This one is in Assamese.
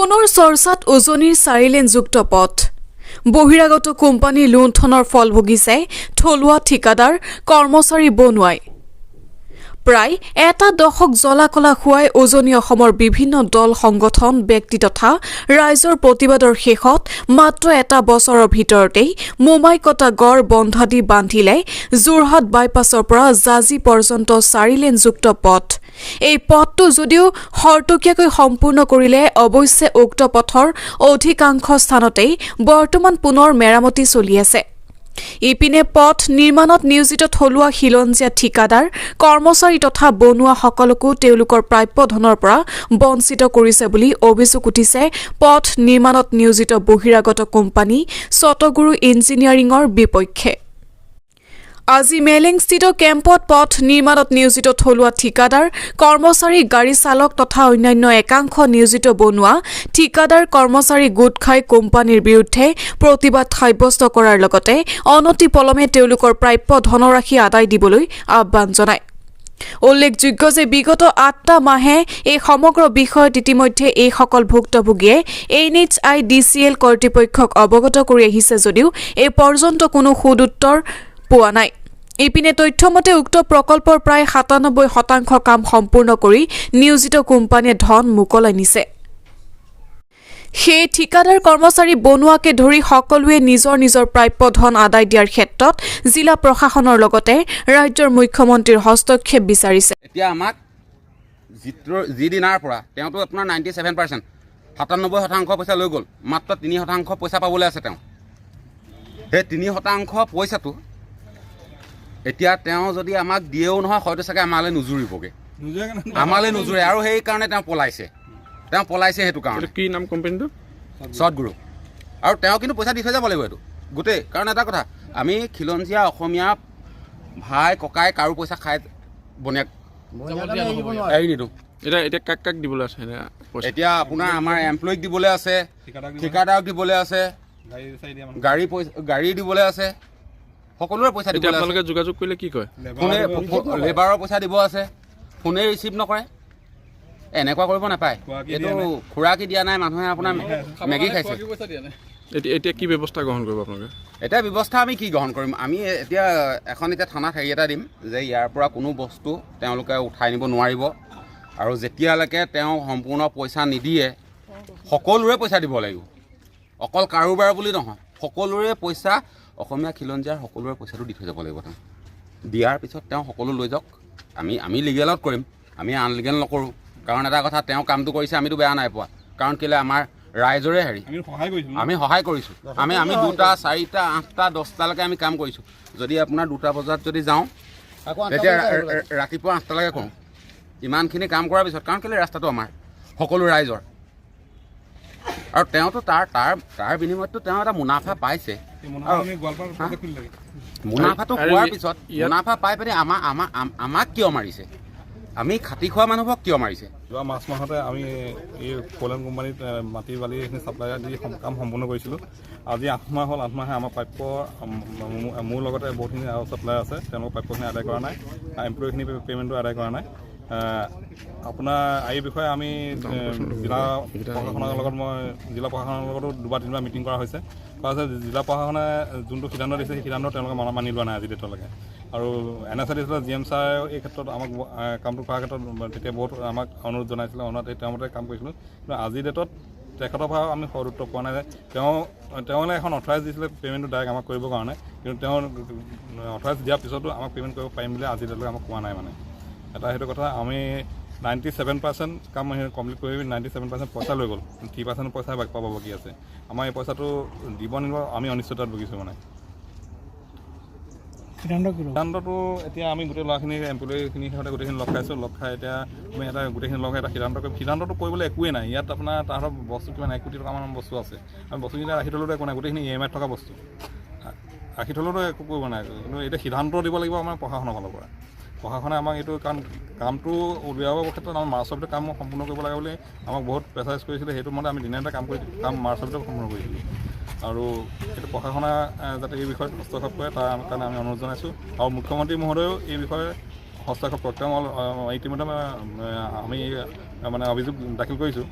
পুনৰ চৰ্চাত উজনিৰ 4 লেনযুক্ত পথ বহিৰাগত কোম্পানী লুণ্ঠনৰ ফল ভুগিছে থলুৱা ঠিকাদাৰ কৰ্মচাৰী বনুৱাই প্ৰায় এটা দশক জ্বলা-কলা খুৱাই উজনি অসমৰ বিভিন্ন দল সংগঠন ব্যক্তি তথা ৰাইজৰ প্ৰতিবাদৰ শেষত মাত্ৰ এটা বছৰৰ ভিতৰতেই মোমাইকটা গড় বন্ধা দি বান্ধিলে যোৰহাট বাইপাছৰ পৰা জাজি পৰ্যন্ত 4 লেনযুক্ত পথ এই পথটো যদিও হৰটকীয়াকৈ সম্পূৰ্ণ কৰিলে অৱশ্যে উক্ত পথৰ অধিকাংশ স্থানতেই বৰ্তমান পুনৰ মেৰামতি চলি আছে ইপিনে পথ নিৰ্মাণত নিয়োজিত থলুৱা খিলঞ্জীয়া ঠিকাদাৰ কৰ্মচাৰী তথা বনুৱা সকলকো তেওঁলোকৰ প্ৰাপ্য ধনৰ পৰা বঞ্চিত কৰিছে বুলি অভিযোগ উঠিছে পথ নিৰ্মাণত নিয়োজিত বহিৰাগত কোম্পানী শতগুৰু ইঞ্জিনিয়াৰিঙৰ বিপক্ষে আজি মেলেংস্থিত কেম্পত পথ নিৰ্মাণত নিয়োজিত থলুৱা ঠিকাদাৰ কৰ্মচাৰী গাড়ী চালক তথা অন্যান্য একাংশ নিয়োজিত বনুৱা ঠিকাদাৰ কৰ্মচাৰী গোট খাই কোম্পানীৰ বিৰুদ্ধে প্ৰতিবাদ সাব্যস্ত কৰাৰ লগতে অনতিপলমে তেওঁলোকৰ প্ৰাপ্য ধনৰাশি আদায় দিবলৈ আহ্বান জনায় উল্লেখযোগ্য যে বিগত 8টা মাহে এই সমগ্ৰ বিষয়ত ইতিমধ্যে এই সকল ভুক্তভোগীয়ে NHIDCL কৰ্তৃপক্ষক অৱগত কৰি আহিছে যদিও এই পৰ্যন্ত কোনো সুদুত্তৰ পোৱা নাই ইপিনে তথ্যমতে উক্ত প্ৰকল্পৰ প্ৰায় 97% কাম সম্পূৰ্ণ কৰি নিয়োজিত কোম্পানীয়ে ধন মুকলাই নিছে সেই ঠিকাদাৰ কৰ্মচাৰী বনুৱাকে ধৰি সকলোৱে নিজৰ নিজৰ প্ৰাপ্য ধন আদায় দিয়াৰ ক্ষেত্ৰত জিলা প্ৰশাসনৰ লগতে ৰাজ্যৰ মুখ্যমন্ত্ৰীৰ হস্তক্ষেপ বিচাৰিছে এতিয়া আমাক যি দিনাৰ পৰা তেওঁতো আপোনাৰ 97% 97% পইচা লৈ গ'ল মাত্ৰ 3% পইচা পাবলৈ আছে তেওঁ সেই 3% পইচাটো এতিয়া তেওঁ যদি আমাক দিয়েও নহয় হয়তো চাগে আমালৈ নুজুৰিবগে আমালৈ নুজুৰে আৰু সেই কাৰণে তেওঁ পলাইছে সেইটো কাৰণে কি নাম কোম্পানীটো সদগুৰু আৰু তেওঁ কিন্তু পইচা দি থৈ যাব লাগিব এইটো গোটেই কাৰণ এটা কথা আমি খিলঞ্জীয়া অসমীয়া ভাই ককাই কাৰো পইচা খাই বনিয়াক এৰি নিদিওঁ এতিয়া কাক দিবলৈ আছে এতিয়া আপোনাৰ আমাৰ এমপ্লয়ীক দিবলৈ আছে ঠিকাদাৰক দিবলৈ আছে গাড়ী দিবলৈ আছে সকলোৰে পইচা দিব আছে আপোনালোকে যোগাযোগ কৰিলে কি কয় লেবাৰৰ পইচা দিব আছে ফোনে ৰিচিভ নকৰে এনেকুৱা কৰিব নাপায় এইটো খুৰাকি দিয়া নাই মানুহে আপোনাৰ মেগী খাইছে এতিয়া কি ব্যৱস্থা গ্ৰহণ কৰিব আপোনালোকে এতিয়া ব্যৱস্থা আমি কি গ্ৰহণ কৰিম আমি এতিয়া থানাত হেৰি এটা দিম যে ইয়াৰ পৰা কোনো বস্তু তেওঁলোকে উঠাই নিব নোৱাৰিব আৰু যেতিয়ালৈকে তেওঁ সম্পূৰ্ণ পইচা নিদিয়ে সকলোৰে পইচা দিব লাগিব অকল কাৰোবাৰ বুলি নহয় সকলোৰে পইচা অসমীয়া খিলঞ্জীয়াৰ সকলোৰে পইচাটো দি থৈ যাব লাগিব তেওঁ দিয়াৰ পিছত তেওঁ সকলো লৈ যাওক আমি লিগেলত কৰিম আমি আনলিগেল নকৰোঁ কাৰণ এটা কথা তেওঁ কামটো কৰিছে আমিতো বেয়া নাই পোৱা কাৰণ কেলৈ আমাৰ ৰাইজৰে হেৰি আমি সহায় কৰিছোঁ আমি 2টা 4টা 8টা 10টালৈকে আমি কাম কৰিছোঁ যদি আপোনাৰ 2টা বজাত যদি যাওঁ তেতিয়া ৰাতিপুৱা 8টালৈকে কৰোঁ ইমানখিনি কাম কৰাৰ পিছত কাৰণ কেলৈ ৰাস্তাটো আমাৰ সকলো ৰাইজৰ আৰু তেওঁতো তাৰ বিনিময়ততো তেওঁ এটা মুনাফা পাইছে মুনাফাটো পোৱাৰ পিছত মুনাফা পাই পিনে আমাক কিয় মাৰিছে আমি খাটি খোৱা মানুহক কিয় মাৰিছে যোৱা মাৰ্চ মাহতে আমি এই কলেন কোম্পানীত মাটি বালি এইখিনি চাপ্লাই দি কাম সম্পূৰ্ণ কৰিছিলোঁ আজি 8 মাহ হ'ল 8 মাহে আমাৰ প্ৰাপ্য মোৰ লগতে বহুতখিনি আৰু চাপ্লাই আছে তেওঁলোকৰ প্ৰাপ্যখিনি আদায় কৰা নাই এমপ্লয়ীখিনি পে'মেণ্টটো আদায় কৰা নাই আপোনাৰ এই বিষয়ে আমি জিলা প্ৰশাসনৰ লগত জিলা প্ৰশাসনৰ লগতো 2-3বাৰ মিটিং কৰা হৈছে জিলা প্ৰশাসনে যোনটো সিদ্ধান্ত দিছে সেই সিদ্ধান্ত তেওঁলোকে মানি লোৱা নাই আজি ডেটলৈকে আৰু NHIDCL GM ছাৰেও এই ক্ষেত্ৰত আমাক কামটো কৰাৰ ক্ষেত্ৰত তেতিয়া বহুত আমাক অনুৰোধ জনাইছিলে তেওঁমতে কাম কৰিছিলোঁ কিন্তু আজিৰ ডেটত তেখেতৰ পৰা আমি সদুত্তৰ পোৱা নাই যে তেওঁলে এখন অথৰাইজ দিছিলে পে'মেণ্টটো ডাইৰেক্ট আমাক কৰিবৰ কাৰণে কিন্তু তেওঁ অথৰাইজ দিয়াৰ পিছতো আমাক পে'মেণ্ট কৰিব পাৰিম বুলি আজি ডেটলৈকে আমাক কোৱা নাই মানে এটা সেইটো কথা আমি 97% কাম কমপ্লিট কৰি 97% পইচা লৈ গ'ল 3% পইচা পাব বাকী আছে আমাৰ এই পইচাটো দিব নিব আমি অনিশ্চয়তাত ভুগিছোঁ মানে সিদ্ধান্তটো এতিয়া আমি গোটেই ল'ৰাখিনি এমপ্লয়ীখিনিৰ সৈতে গোটেইখিনি লগ খাইছোঁ লগ খাই এতিয়া আমি গোটেইখিনি লগ খাই এটা সিদ্ধান্তটো কৰিবলৈ একোৱেই নাই ইয়াত আপোনাৰ তাহাঁতৰ বস্তু কিমান 1 কোটি টকামান বস্তু আছে আমি বস্তুখিনি ৰাখি থ'লেতো একো নাই গোটেইখিনি EMI থকা বস্তু ৰাখি থ'লেতো একো কৰিব নাই কিন্তু এতিয়া সিদ্ধান্ত দিব লাগিব আমাৰ প্ৰশাসনৰ ফালৰ পৰা প্ৰশাসনে আমাক এইটো কাৰণ কামটো উলিয়াবৰ ক্ষেত্ৰত আমাৰ মাৰ্চৰ ভিতৰত কাম সম্পূৰ্ণ কৰিব লাগে বুলি আমাক বহুত প্ৰেছাৰাইজ কৰিছিলে সেইটো মতে আমি দিনে এটা কাম মাৰ্চৰ ভিতৰত সম্পূৰ্ণ কৰিছিলোঁ আৰু এইটো প্ৰশাসনে যাতে এই বিষয়ত হস্তক্ষেপ কৰে তাৰ কাৰণে আমি অনুৰোধ জনাইছোঁ আৰু মুখ্যমন্ত্ৰী মহোদয়েও এই বিষয়ে হস্তক্ষেপ কৰে তেওঁ ইতিমধ্যে আমি মানে অভিযোগ দাখিল কৰিছোঁ